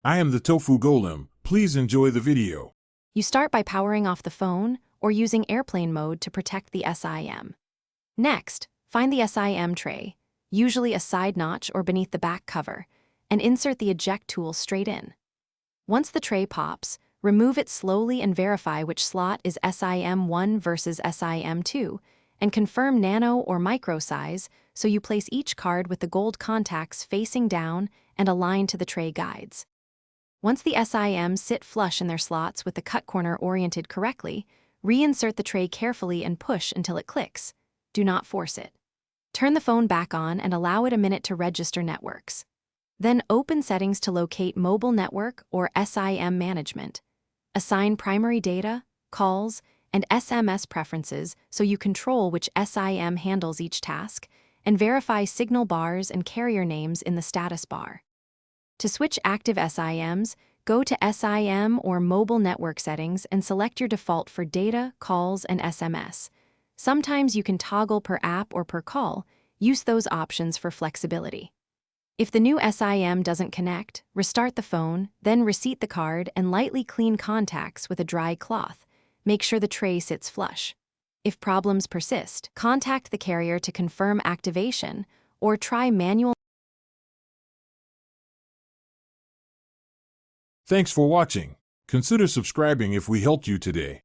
I am the Tofu Golem. Please enjoy the video. You start by powering off the phone or using airplane mode to protect the SIM. Next, find the SIM tray, usually a side notch or beneath the back cover, and insert the eject tool straight in. Once the tray pops, remove it slowly and verify which slot is SIM1 versus SIM2, and confirm nano or micro size so you place each card with the gold contacts facing down and aligned to the tray guides. Once the SIMs sit flush in their slots with the cut corner oriented correctly, reinsert the tray carefully and push until it clicks. Do not force it. Turn the phone back on and allow it a minute to register networks. Then open settings to locate mobile network or SIM management. Assign primary data, calls, and SMS preferences so you control which SIM handles each task, and verify signal bars and carrier names in the status bar. To switch active SIMs, go to SIM or mobile network settings and select your default for data, calls, and SMS. Sometimes you can toggle per app or per call. Use those options for flexibility. If the new SIM doesn't connect, restart the phone, then reseat the card and lightly clean contacts with a dry cloth. Make sure the tray sits flush. If problems persist, contact the carrier to confirm activation or try manual. Thanks for watching. Consider subscribing if we helped you today.